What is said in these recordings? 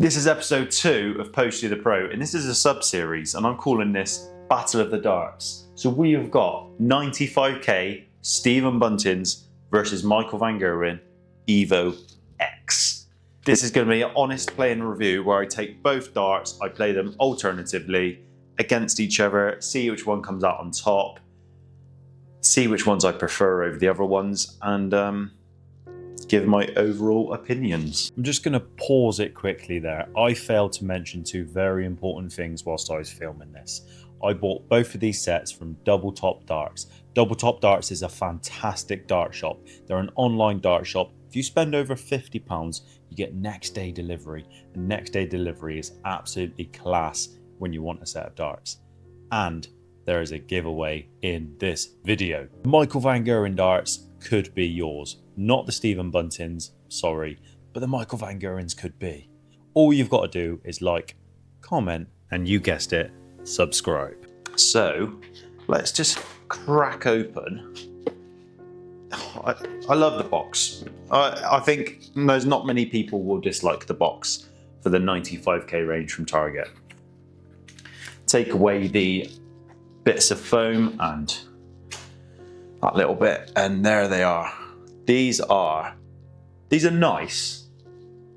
This is episode 2 of Postie To Pro, and this is a sub-series, and I'm calling this Battle of the Darts. So we have got 95k Stephen Bunting's versus Michael Van Gerwen Evo X. This is going to be an honest playing review where I take both darts, I play them alternatively against each other, see which one comes out on top, see which ones I prefer over the other ones, and give my overall opinions. I'm just going to pause it quickly there. I failed to mention two very important things whilst I was filming this. I bought both of these sets from Double Top Darts. Double Top Darts is a fantastic dart shop. They're an online dart shop. If you spend over £50, you get next day delivery. And next day delivery is absolutely class when you want a set of darts. And there is a giveaway in this video. Michael Van Gerwen darts could be yours. Not the Stephen Buntings, sorry, but the Michael Van Gerwens could be. All you've got to do is like, comment, and you guessed it, subscribe. So let's just crack open. I love the box. I think there's not many people will dislike the box for the 95k range from Target. Take away the bits of foam and that little bit, and there they are. These are nice.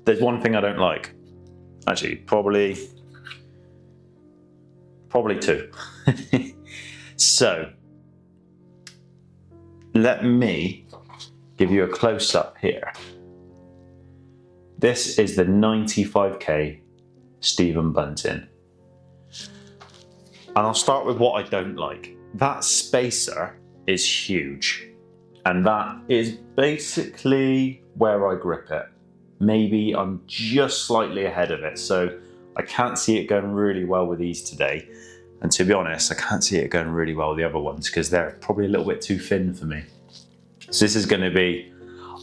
There's one thing I don't like. Actually, probably two. So let me give you a close-up here. This is the 95k Stephen Bunting. And I'll start with what I don't like. That spacer is huge. And that is basically where I grip it. Maybe I'm just slightly ahead of it. So I can't see it going really well with these today. And to be honest, I can't see it going really well with the other ones because they're probably a little bit too thin for me. So this is going to be,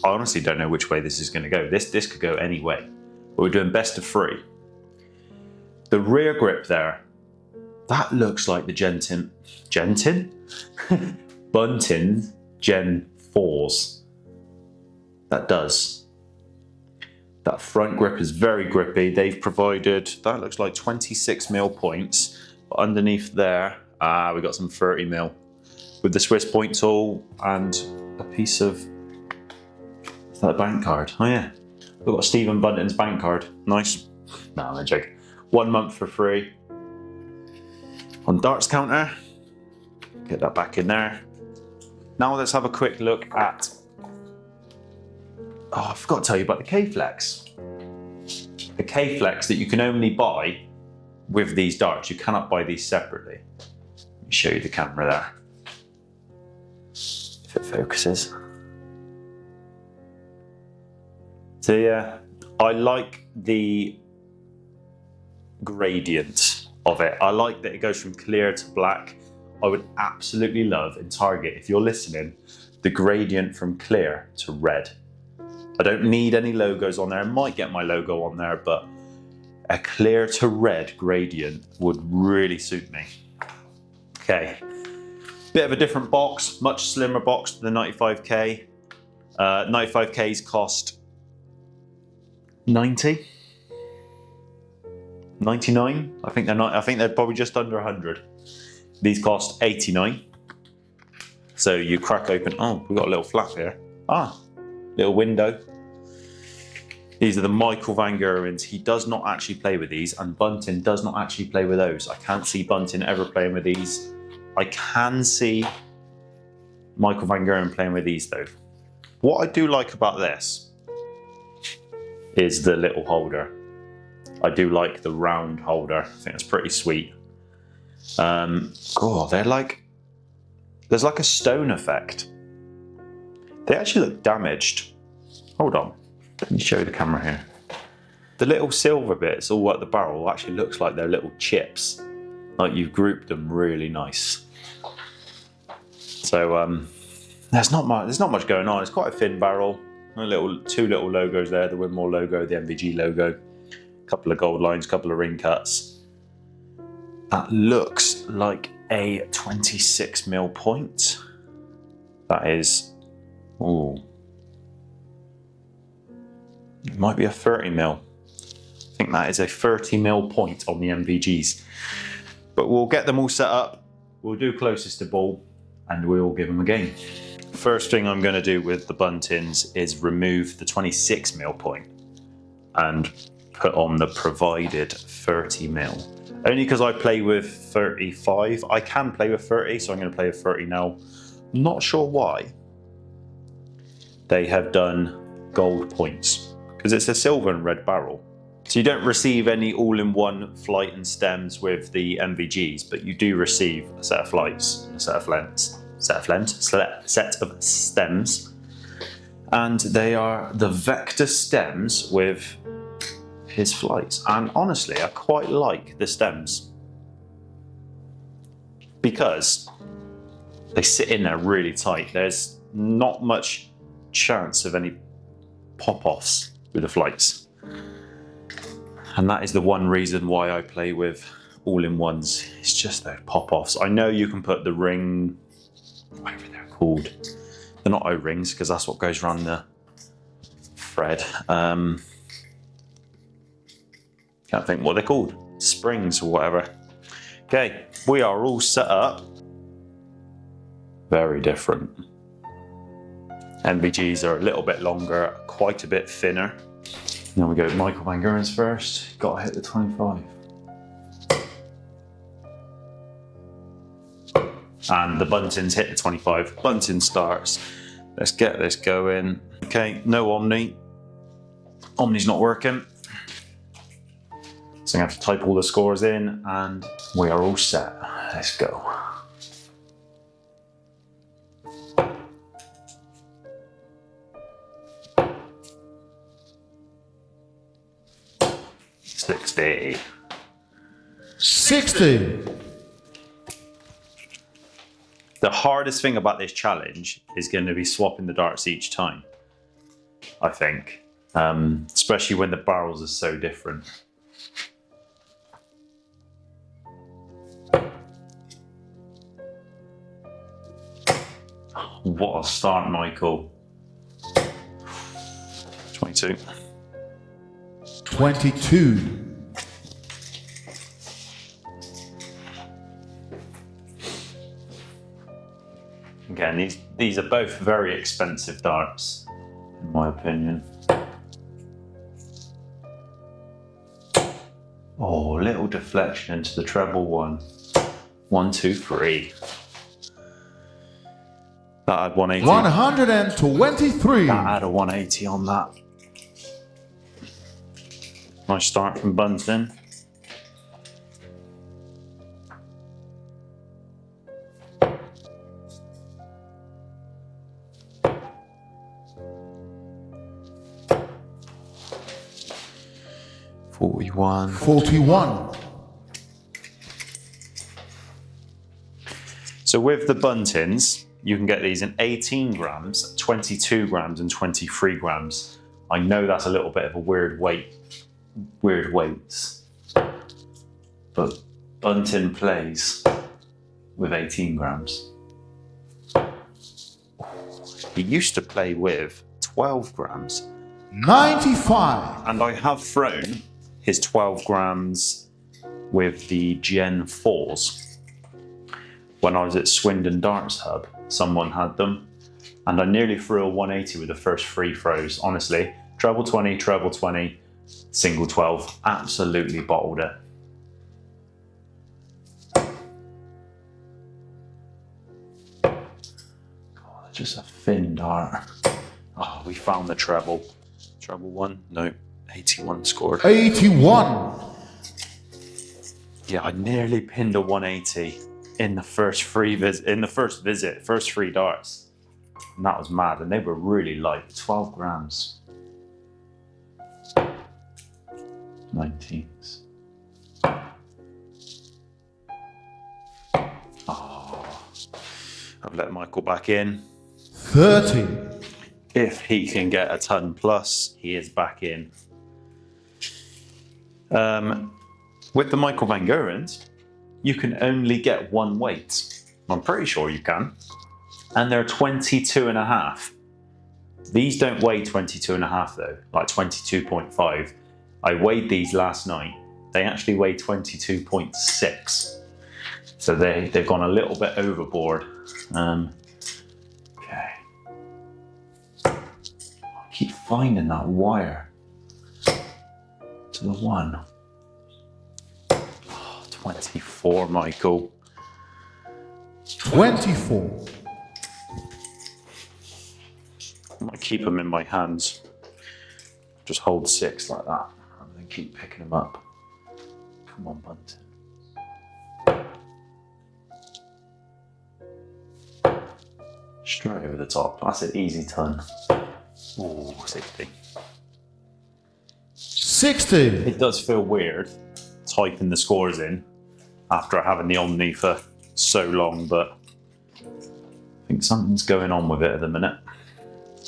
I honestly don't know which way this is going to go. This could go any way. But we're doing best of 3. The rear grip there, that looks like the Bunting Gen 4s. That does. That front grip is very grippy. They've provided, that looks like 26mm points. But underneath there, we got some 30mm with the Swiss point tool and a piece of, is that a bank card? Oh yeah, we've got Stephen Bunting's bank card. Nice. No, I'm joking. 1 month for free. On darts counter, get that back in there. Now let's have a quick look at, I forgot to tell you about the K-Flex. The K-Flex that you can only buy with these darts. You cannot buy these separately. Let me show you the camera there. If it focuses. So yeah, I like the gradient of it. I like that it goes from clear to black. I would absolutely love in Target, if you're listening, the gradient from clear to red. I don't need any logos on there. I might get my logo on there, but a clear to red gradient would really suit me. Okay, bit of a different box, much slimmer box than the 95k. 95ks cost 90, 99. I think they're probably just under 100. These cost 89. So you crack open, oh, we've got a little flap here. Little window. These are the Michael Van Gerwens. He does not actually play with these, and Bunting does not actually play with those. I can't see Bunting ever playing with these. I can see Michael Van Gerwen playing with these though. What I do like about this is the little holder. I do like the round holder. I think that's pretty sweet. They're like, there's like a stone effect. They actually look damaged. Hold on, let me show you the camera here. The little silver bits all at the barrel actually looks like they're little chips. Like you've grouped them really nice. So there's not much going on. It's quite a thin barrel. Two little logos there, the Winmau logo, the MvG logo. A couple of gold lines, a couple of ring cuts. That looks like a 26mm point. That is, ooh. It might be a 30mm. I think think that is a 30mm point on the MvGs. But we'll get them all set up, we'll do closest to ball, and we'll give them a game. First thing I'm going to do with the Buntings is remove the 26mm point and put on the provided 30mm. Only because I play with 35. I can play with 30, so I'm going to play with 30 now. Not sure why they have done gold points, because it's a silver and red barrel. So you don't receive any all-in-one flight and stems with the MvGs, but you do receive a set of flights and a set of stems, and they are the vector stems with his flights. And honestly, I quite like the stems because they sit in there really tight. There's not much chance of any pop-offs with the flights, and that is the one reason why I play with all-in-ones. It's just those pop-offs. I know you can put the ring, whatever they're called, they're not O-rings because that's what goes around the thread. Can't think what they're called, springs or whatever. Okay, we are all set up. Very different. MvGs are a little bit longer, quite a bit thinner. Then we go with Michael Van Geren's first. Got to hit the 25. And the Buntings hit the 25. Bunting starts. Let's get this going. Okay, no Omni. Omni's not working. So I'm going to have to type all the scores in, and we are all set. Let's go. $60. 60. The hardest thing about this challenge is going to be swapping the darts each time, I think. Especially when the barrels are so different. What a start, Michael. 22. 22. Again, these are both very expensive darts, in my opinion. Oh, little deflection into the treble one. 1, 2, 3. That had 180. 123. That had a 180 on that. Nice start from Bunting. $41. 41. So with the Buntings, you can get these in 18 grams, 22 grams, and 23 grams. I know that's a little bit of a weird weights, but Bunting plays with 18 grams. He used to play with 12 grams. 95. And I have thrown his 12 grams with the Gen 4s. When I was at Swindon Darts Hub, someone had them, and I nearly threw a 180 with the first 3 throws. Honestly, treble 20, single 12, absolutely bottled it. God, just a thin dart. Oh, we found the treble. Treble 1? No, 81 scored. 81. Yeah, I nearly pinned a 180 in the first first 3 darts. And that was mad, and they were really light, 12 grams. 19s. Oh, I've let Michael back in. 30. If he can get a ton plus, he is back in. With the Michael Van Geren's, you can only get 1 weight. I'm pretty sure you can. And they're 22.5. These don't weigh 22.5 though, like 22.5. I weighed these last night. They actually weigh 22.6. So they've gone a little bit overboard. Okay. I keep finding that wire to the one. Oh, 24, Michael. 24. I might keep them in my hands. Just hold 6 like that and then keep picking them up. Come on, Bunting. Straight over the top. That's an easy ton. Ooh, 60. 60. It does feel weird typing the scores in after having the Omni for so long, but I think something's going on with it at the minute.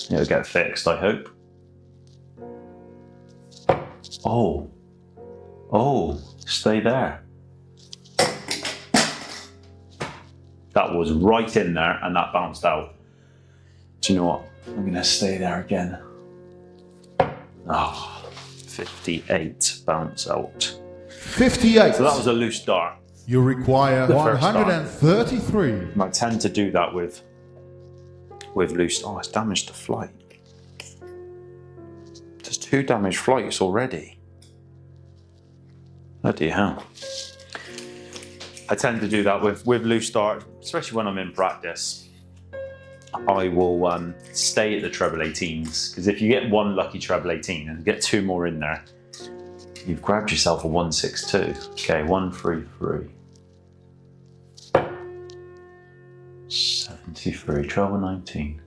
It'll get fixed, I hope. Oh. Oh, stay there. That was right in there and that bounced out. Do you know what? I'm going to stay there again. Oh, 58 bounce out. 58. So that was a loose dart. You require The first 133. I tend to do that with loose. Oh, it's damaged the flight. There's 2 damaged flights already. Bloody hell. I tend to do that with loose dart, especially when I'm in practice. I will stay at the treble 18s, because if you get 1 lucky treble 18 and get 2 more in there, you've grabbed yourself a 162. Okay, 133. 73, treble 19.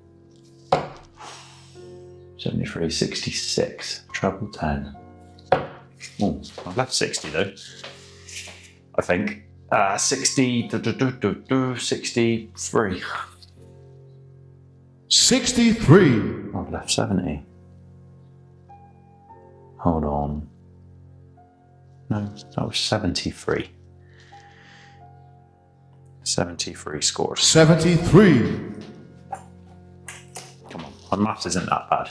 73, 66, treble 10. Oh, I've left 60 though, I think. 60, 63. 63. I've left 70. Hold on. No, that was 73. 73 scores. 73. Come on, my maths isn't that bad.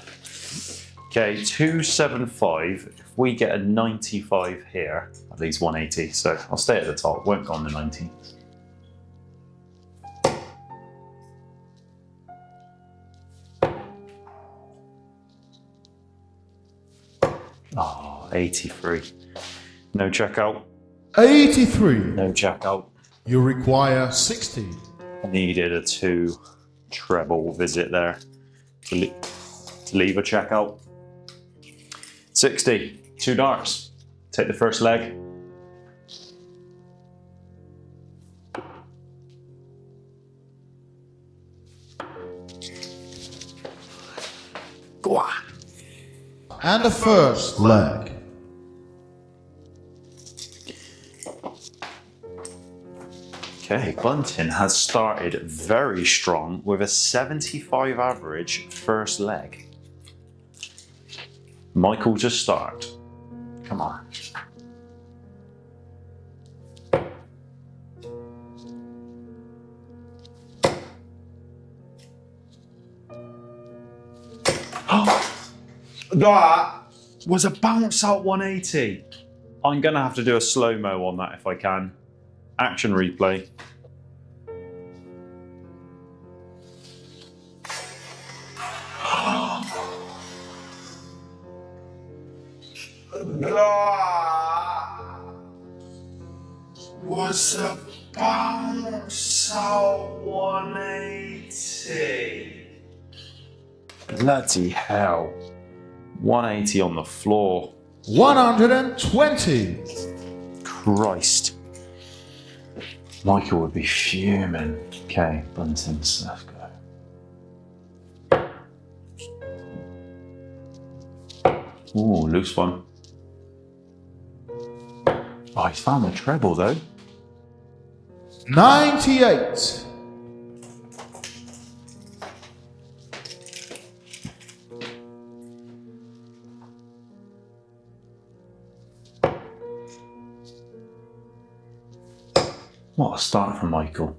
Okay, 275. If we get a 95 here, that leaves 180. So I'll stay at the top, won't go on the 19. Oh, 83. No checkout. 83. No checkout. You require 60. Needed a 2 treble visit there to leave a checkout. 60. 2 darts. Take the first leg. Go on. And the first leg. Okay, Bunting has started very strong with a 75 average first leg. Michael, just start. Come on. That was a bounce out 180. I'm gonna have to do a slow-mo on that if I can. Action replay. That was a bounce out 180. Bloody hell. 180 on the floor. 120. Christ. Michael would be fuming. Okay, Bunting's, let's go. Ooh, loose one. Oh, he's found the treble though. 98. What a start from Michael.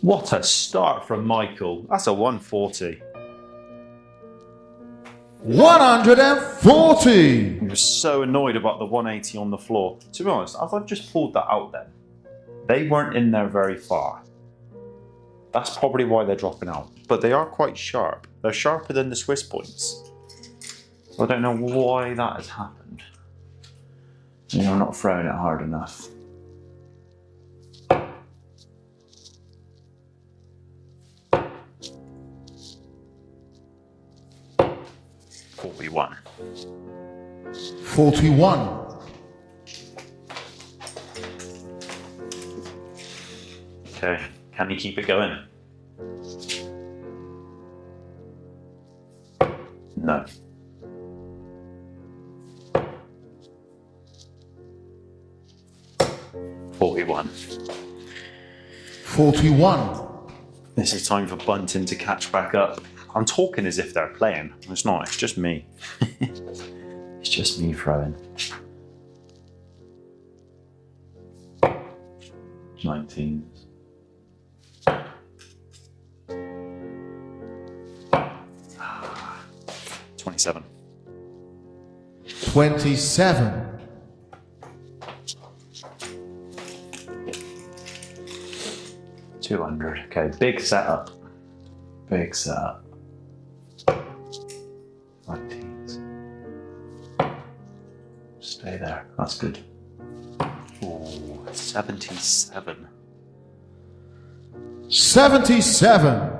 What a start from Michael. That's a 140. 140. He was so annoyed about the 180 on the floor. To be honest, as I've just pulled that out then, they weren't in there very far. That's probably why they're dropping out. But they are quite sharp. They're sharper than the Swiss points. I don't know why that has happened. Maybe I'm not throwing it hard enough. $41. 41. Okay, can he keep it going? No. $41. 41. This is time for Bunting to catch back up. I'm talking as if they're playing. It's not, it's just me. It's just me throwing. 19. $27. 27. $200. Okay, big setup. Big setup. 19s. Stay there. That's good. Ooh, 77. 77.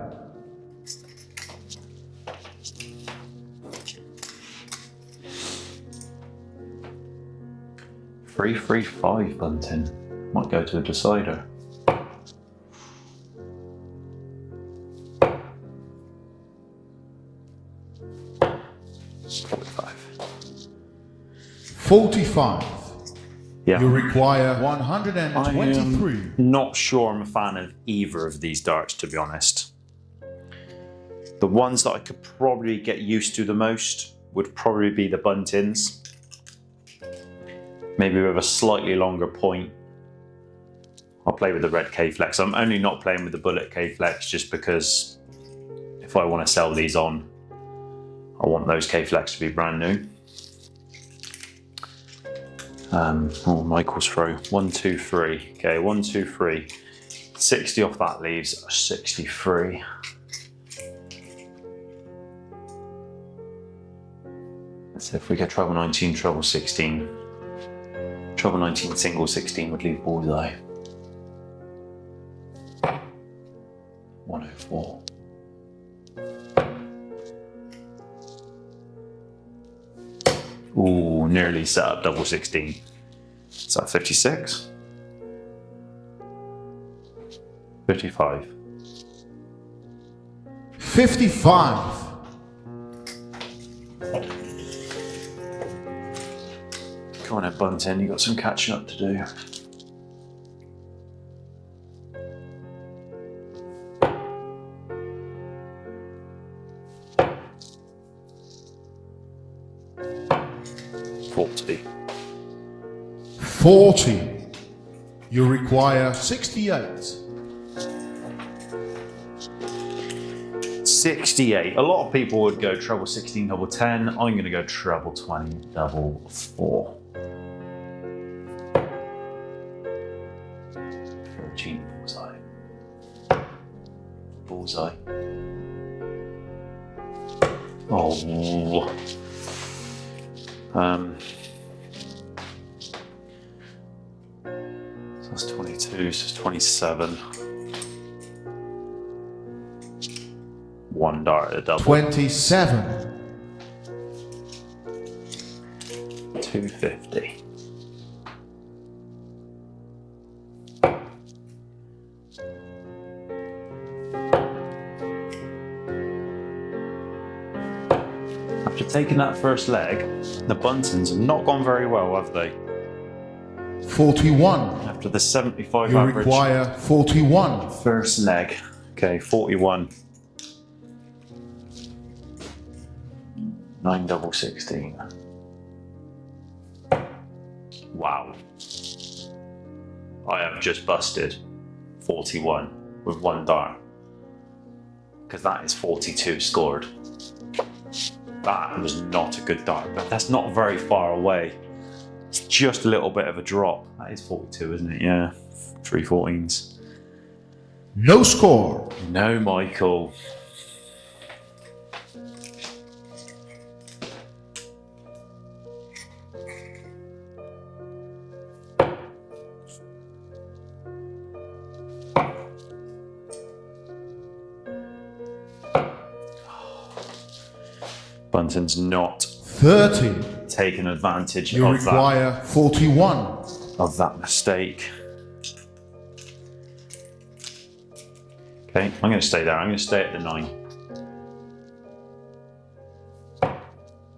335 Bunting. Might go to a decider. $45. Yeah. You require I 123. am not sure I'm a fan of either of these darts, to be honest. The ones that I could probably get used to the most would probably be the Buntings. Maybe with a slightly longer point. I'll play with the red K-Flex. I'm only not playing with the bullet K-Flex just because if I want to sell these on, I want those K-Flex to be brand new. Oh, Michael's throw. 1, 2, 3. Okay, 1, 2, 3. 60 off that leaves 63. Let's see if we get treble 19, treble 16. Treble 19, single 16 would leave bullseye. 104. Ooh, nearly set up double 16. Is that 56? 55. 55. Come on then, Bunting, you got some catching up to do. $40. 40. You require 68. 68. A lot of people would go treble 16, double 10. I'm going to go treble 20, double 4. 13, bullseye. Bullseye. Oh. So that's 22, so it's 27. One dart at a double. 27. 250. After taking that first leg, the Buntings have not gone very well, have they? 41. After the 75 You average require 41. first leg. Okay, 41. 9 double 16. Wow. I have just busted 41 with one dart. Because that is 42 scored. That was not a good dart, but that's not very far away. It's just a little bit of a drop. That is 42, isn't it? Yeah, 3/14s. No score. No, Michael. Bunting's not 30. taking advantage You of require 41. that mistake. Okay, I'm going to stay there. I'm going to stay at the 9.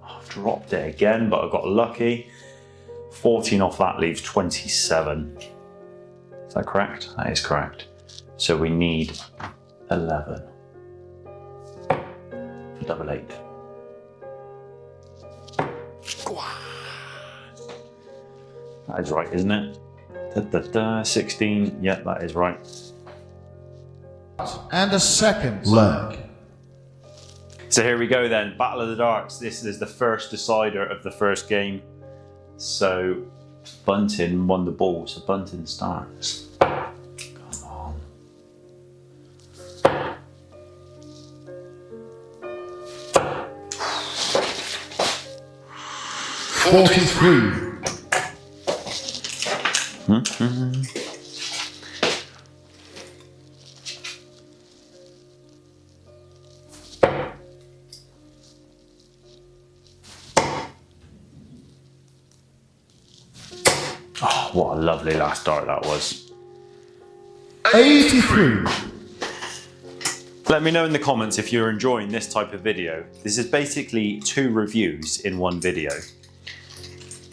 I've dropped it again, but I got lucky. 14 off that leaves 27. Is that correct? That is correct. So we need 11 for double 8. That is right, isn't it? 16. Yeah, that is right. And a second leg. So here we go then. Battle of the Darts. This is the first decider of the first game. So Bunting won the ball. So Bunting starts. Come on. 43. Oh, what a lovely last dart that was. 83. Let me know in the comments if you're enjoying this type of video. This is basically 2 reviews in one video.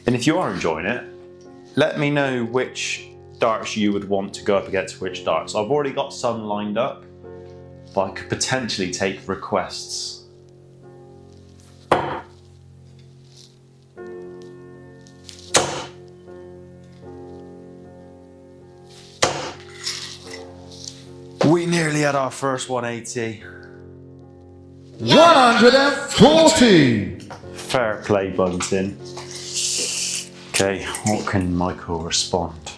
And if you are enjoying it, let me know which darts you would want to go up against which darts. I've already got some lined up, but I could potentially take requests. We nearly had our first 180. 140. Fair play, Bunting. Okay, what can Michael respond?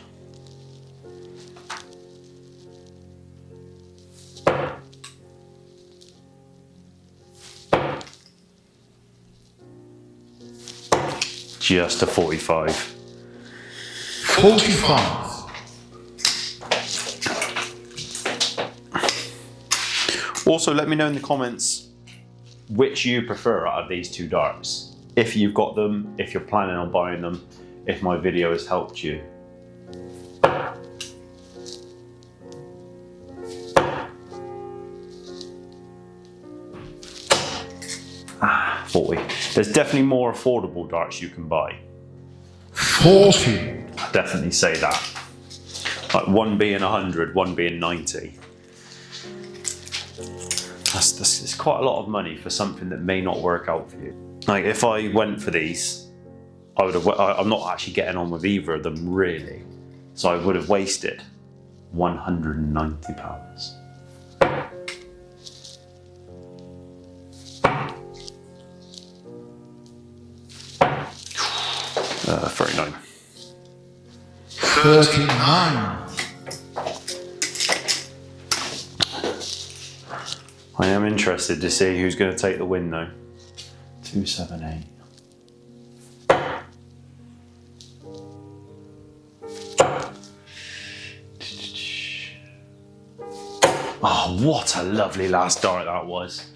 Just a 45. 45. Also, let me know in the comments which you prefer out of these 2 darts. If you've got them, if you're planning on buying them, if my video has helped you. Ah, 40. There's definitely more affordable darts you can buy. 40. I'd definitely say that. Like one being 100, one being 90. That's quite a lot of money for something that may not work out for you. Like if I went for these, I'm not actually getting on with either of them really. So I would have wasted £190. 39. 39. I am interested to see who's going to take the win though. 278. Oh, what a lovely last dart that was.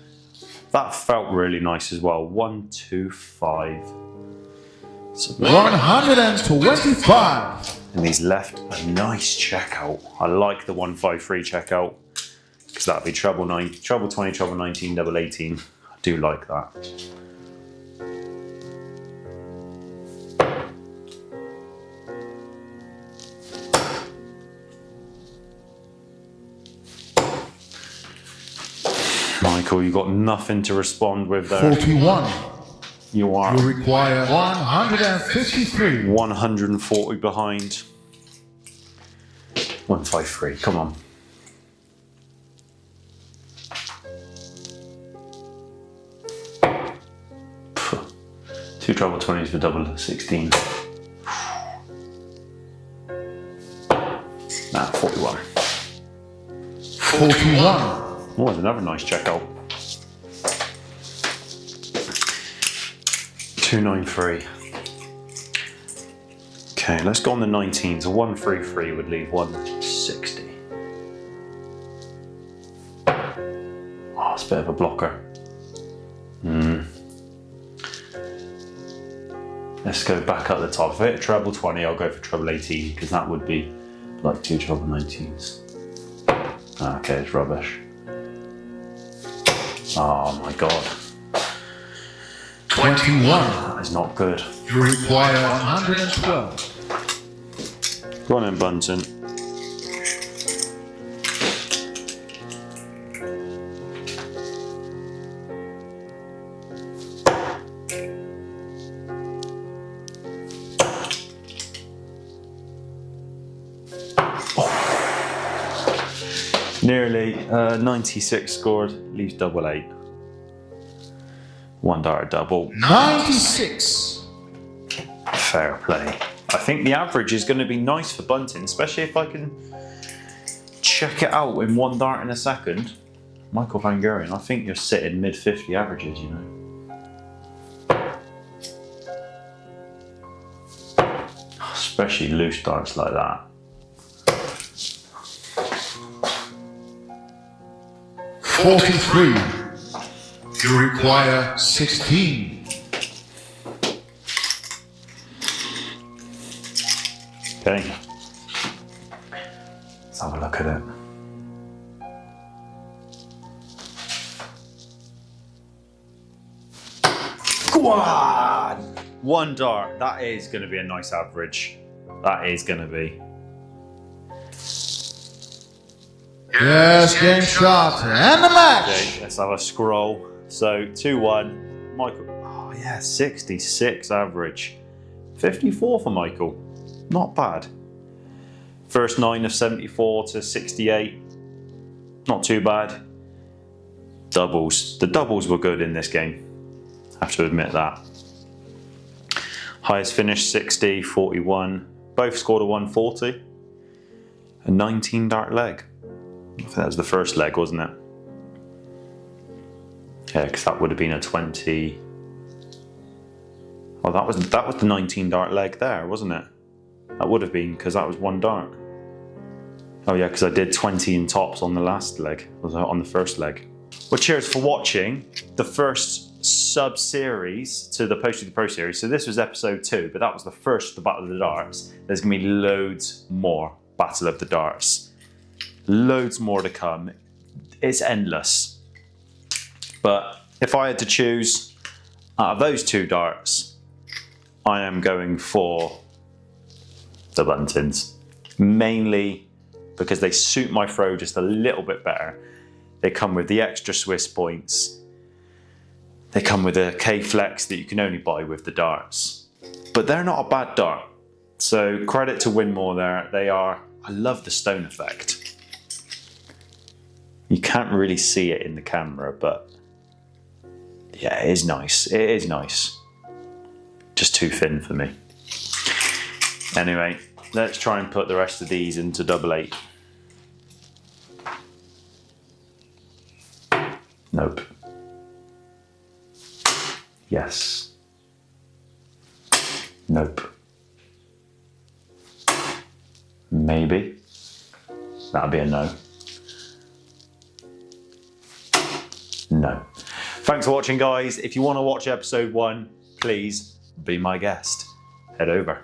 That felt really nice as well. 125. So 125. and he's left a nice checkout. I like the 153 checkout because that'd be treble 20, treble 19, double 18. I do like that. Michael, you got nothing to respond with there. 41. You are. You require 153. 140 behind. 153, come on. 2 treble 20s for double 16. Nah, 41. 41. Oh, there's another nice checkout. 293. Okay, let's go on the 19s. A 133 would leave 160. Oh, it's a bit of a blocker. Let's go back up the top. If I hit a treble 20, I'll go for treble 18 because that would be like 2 treble 19s. Okay, it's rubbish. Oh my god. 21. That is not good. You require 112. Go on in, Bunting. Nearly 96 scored, leaves double 8. 1 dart double. 96. Fair play. I think the average is going to be nice for Bunting, especially if I can check it out in 1 dart in a second. Michael Van Gerwen, I think you're sitting mid 50 averages, you know. Especially loose darts like that. 43. You require 16. Okay. Let's have a look at it. Go on! 1 dart. That is going to be a nice average. That is going to be. Yes, game shot and the match. Okay, let's have a scroll. So 2-1. Michael. Oh yeah, 66 average. 54 for Michael. Not bad. First 9 of 74 to 68. Not too bad. Doubles. The doubles were good in this game. I have to admit that. Highest finish 60, 41. Both scored a 140. A 19 dart leg. I think that was the first leg, wasn't it? Yeah, because that would have been a 20. Oh, that was the 19 dart leg there, wasn't it? That would have been because that was 1 dart. Oh yeah, because I did 20 in tops on the last leg, on the first leg. Well, cheers for watching the first sub-series to the Postie To Pro series. So this was episode 2, but that was the first, the Battle of the Darts. There's going to be loads more Battle of the Darts. Loads more to come. It's endless. But if I had to choose out of those 2 darts, I am going for the Buntings. Mainly because they suit my throw just a little bit better. They come with the extra Swiss points. They come with a K-Flex that you can only buy with the darts. But they're not a bad dart. So credit to Winmau there. They are, I love the stone effect. You can't really see it in the camera, but yeah, it is nice. It is nice. Just too thin for me. Anyway, let's try and put the rest of these into double 8. Nope. Yes. Nope. Maybe. That'd be a no. No. Thanks for watching, guys. If you want to watch episode 1, please be my guest. Head over.